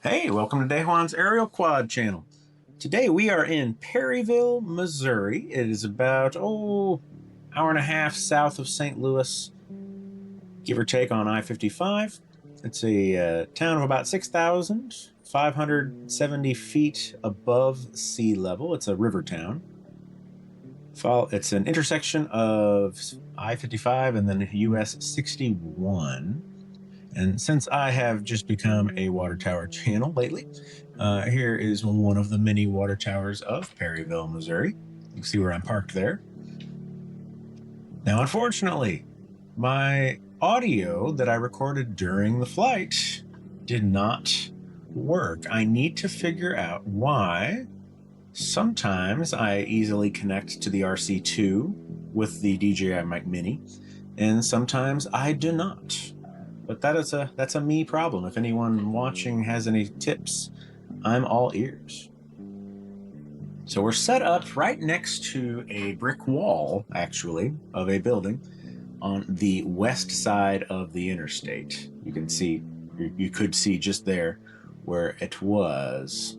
Hey, welcome to Dejuan's Aerial Quad channel. Today we are in Perryville, Missouri. It is about, hour and a half south of St. Louis, give or take on I-55. It's a town of about 6,570 feet above sea level. It's a river town. It's an intersection of I-55 and then US 61. And since I have just become a water tower channel lately, here is one of the many water towers of Perryville, Missouri. You can see where I'm parked there. Now, unfortunately, my audio that I recorded during the flight did not work. I need to figure out why. Sometimes I easily connect to the RC2 with the DJI Mini, and sometimes I do not. But that's a me problem. If anyone watching has any tips, I'm all ears. So we're set up right next to a brick wall, actually, of a building on the west side of the interstate. You can see, you could see just there where it was.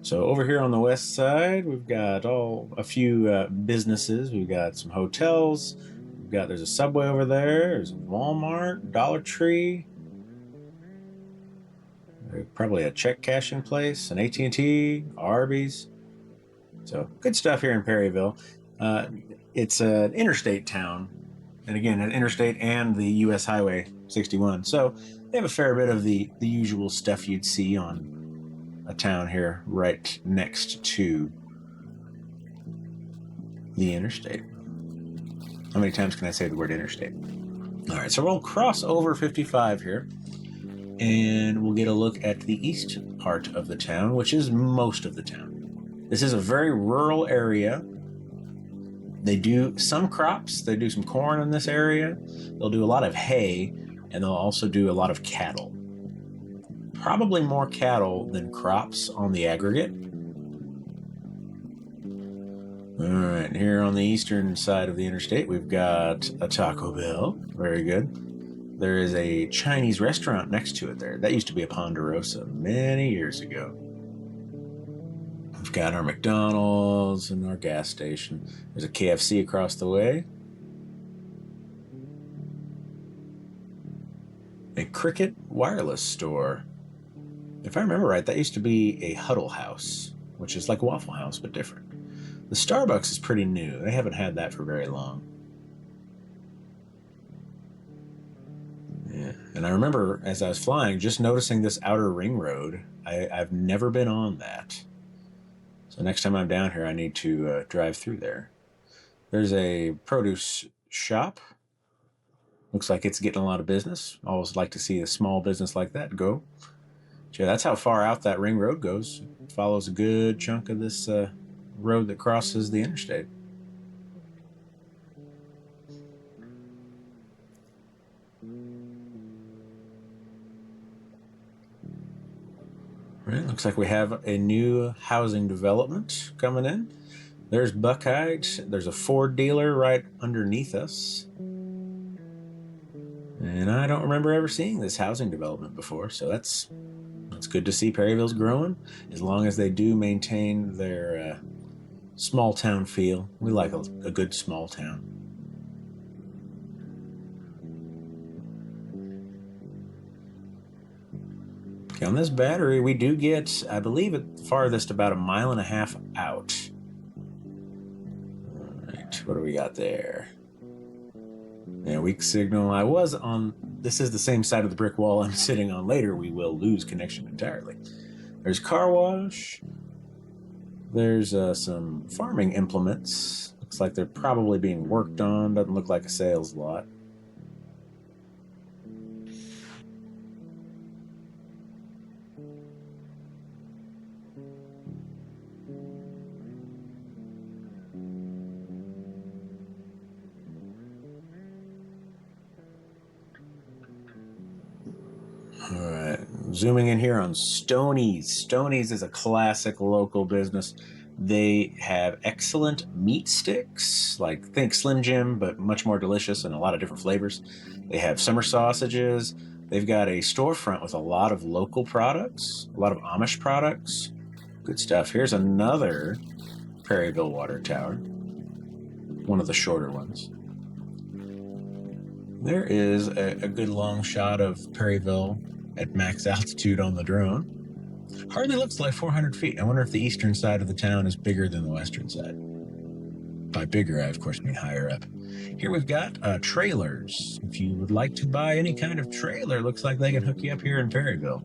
So over here on the west side, we've got a few businesses. We've got some hotels. There's a Subway over there. There's a Walmart, Dollar Tree. There's probably a check cashing place, an AT&T, Arby's. So good stuff here in Perryville. It's an interstate town, and again, an interstate and the U.S. Highway 61. So they have a fair bit of the usual stuff you'd see on a town here right next to the interstate. How many times can I say the word interstate? All right, so we'll cross over 55 here, and we'll get a look at the east part of the town, which is most of the town. This is a very rural area. They do some crops. They do some corn in this area. They'll do a lot of hay, and they'll also do a lot of cattle. Probably more cattle than crops on the aggregate. All right, here on the eastern side of the interstate, we've got a Taco Bell. Very good. There is a Chinese restaurant next to it there. That used to be a Ponderosa many years ago. We've got our McDonald's and our gas station. There's a KFC across the way. A Cricket wireless store. If I remember right, that used to be a Huddle House, which is like a Waffle House, but different. The Starbucks is pretty new. They haven't had that for very long. Yeah, and I remember as I was flying, just noticing this outer ring road. I've never been on that. So next time I'm down here, I need to drive through there. There's a produce shop. Looks like it's getting a lot of business. Always like to see a small business like that go. Yeah, that's how far out that ring road goes. It follows a good chunk of this road that crosses the interstate. Right, looks like we have a new housing development coming in. There's Buckeye. There's a Ford dealer right underneath us. And I don't remember ever seeing this housing development before, so that's good to see. Perryville's growing, as long as they do maintain their small town feel. We like a good small town. Okay, on this battery, we do get, I believe, at farthest about 1.5 miles out. All right, what do we got there? Yeah, weak signal. This is the same side of the brick wall I'm sitting on. Later, we will lose connection entirely. There's car wash. There's some farming implements. Looks like they're probably being worked on. Doesn't look like a sales lot. All right, zooming in here on Stoney's. Stoney's is a classic local business. They have excellent meat sticks, think Slim Jim, but much more delicious and a lot of different flavors. They have summer sausages. They've got a storefront with a lot of local products, a lot of Amish products. Good stuff. Here's another Perryville water tower, one of the shorter ones. There is a good long shot of Perryville at max altitude on the drone. Hardly looks like 400 feet. I wonder if the eastern side of the town is bigger than the western side. By bigger, I of course mean higher up. Here we've got trailers. If you would like to buy any kind of trailer, looks like they can hook you up here in Perryville.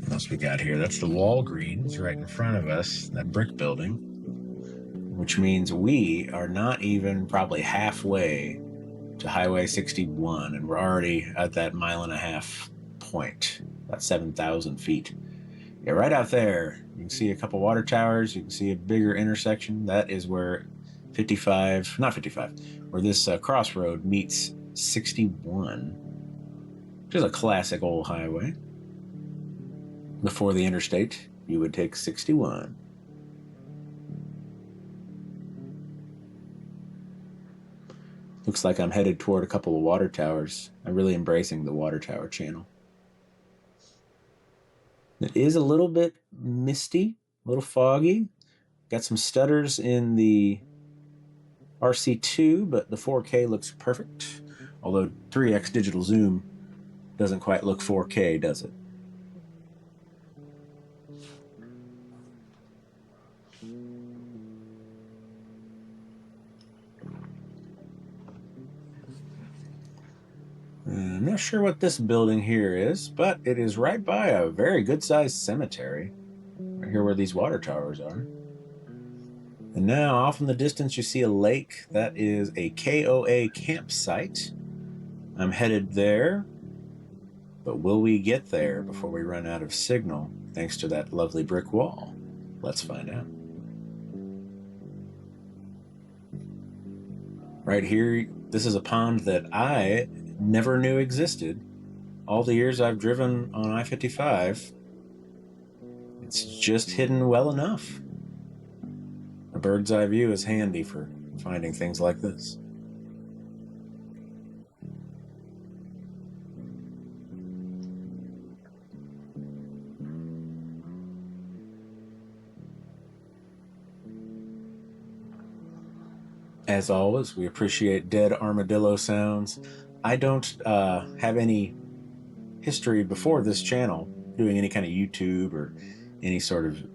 What else we got here? That's the Walgreens right in front of us, that brick building, which means we are not even probably halfway to Highway 61, and we're already at that 1.5 mile point, about 7,000 feet. Yeah, right out there, you can see a couple water towers. You can see a bigger intersection. That is where where this crossroad meets 61, which is a classic old highway. Before the interstate, you would take 61. Looks like I'm headed toward a couple of water towers. I'm really embracing the water tower channel. It is a little bit misty, a little foggy. Got some stutters in the RC2, but the 4K looks perfect. Although 3x digital zoom doesn't quite look 4K, does it? I'm not sure what this building here is, but it is right by a very good-sized cemetery. Right here where these water towers are. And now, off in the distance, you see a lake. That is a KOA campsite. I'm headed there. But will we get there before we run out of signal, thanks to that lovely brick wall? Let's find out. Right here, this is a pond that I never knew existed. All the years I've driven on I-55, it's just hidden well enough. A bird's eye view is handy for finding things like this. As always, we appreciate dead armadillo sounds. I don't have any history before this channel doing any kind of YouTube or any sort of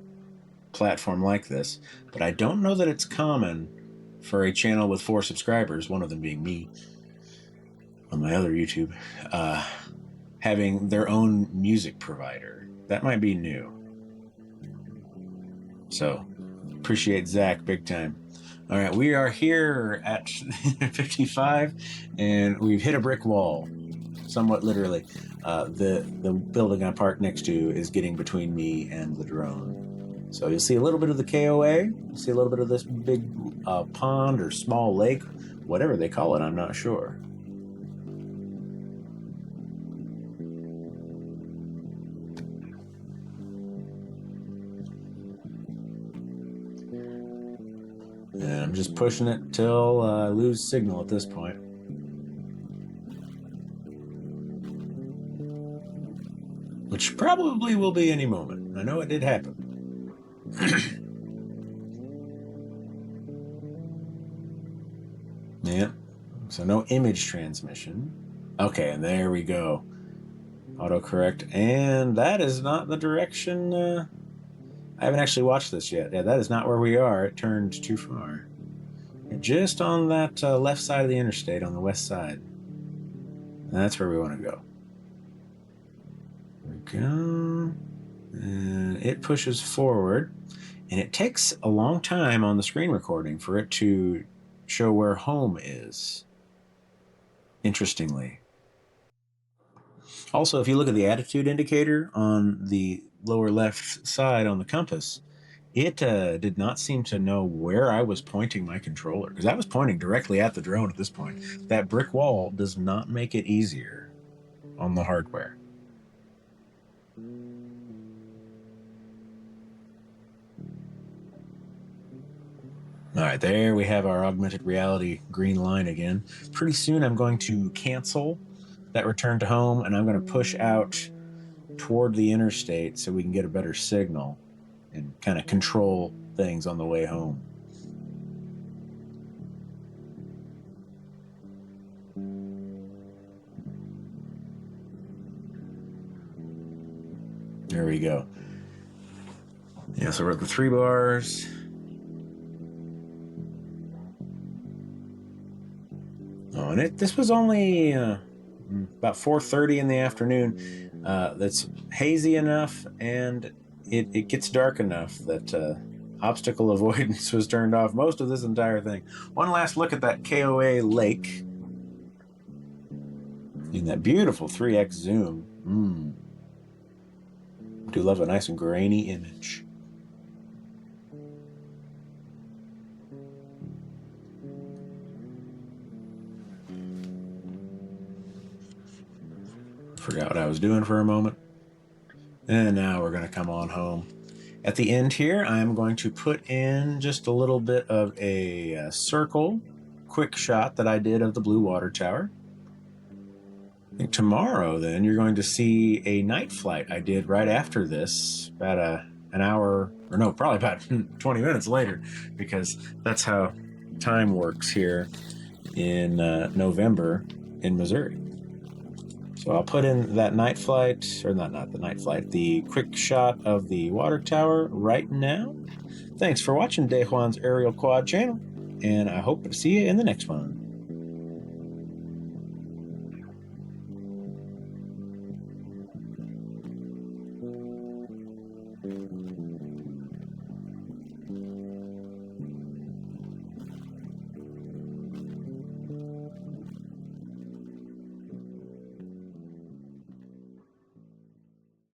platform like this, but I don't know that it's common for a channel with 4 subscribers, one of them being me on my other YouTube, having their own music provider. That might be new. So, appreciate Zach big time. All right, we are here at 55, and we've hit a brick wall, somewhat literally. The building I parked next to is getting between me and the drone. So you'll see a little bit of the KOA, you'll see a little bit of this big pond or small lake, whatever they call it, I'm not sure. And I'm just pushing it till I lose signal at this point. Which probably will be any moment. I know it did happen. Yeah, so no image transmission. Okay, and there we go. Autocorrect, and that is not the direction. I haven't actually watched this yet. Yeah, that is not where we are. It turned too far. Just on that left side of the interstate, on the west side. That's where we want to go. There we go. And it pushes forward. And it takes a long time on the screen recording for it to show where home is. Interestingly. Also, if you look at the attitude indicator on the lower left side on the compass, it did not seem to know where I was pointing my controller, because I was pointing directly at the drone at this point. That brick wall does not make it easier on the hardware. All right, there we have our augmented reality green line again. Pretty soon I'm going to cancel that return to home, and I'm going to push out toward the interstate so we can get a better signal and kind of control things on the way home. There we go. Yeah, so we're at the 3 bars. Oh, and this was only about 4:30 in the afternoon. That's hazy enough, and it gets dark enough that obstacle avoidance was turned off most of this entire thing. One last look at that KOA lake in that beautiful 3x zoom. Do love a nice and grainy image. Forgot what I was doing for a moment. And now we're going to come on home. At the end here, I'm going to put in just a little bit of a circle quick shot that I did of the blue water tower. I think tomorrow, then, you're going to see a night flight I did right after this, about an hour, or no, probably about 20 minutes later, because that's how time works here in November in Missouri. So I'll put in that night flight, or not the night flight, the quick shot of the water tower right now. Thanks for watching De Juan's Aerial Quad channel, and I hope to see you in the next one.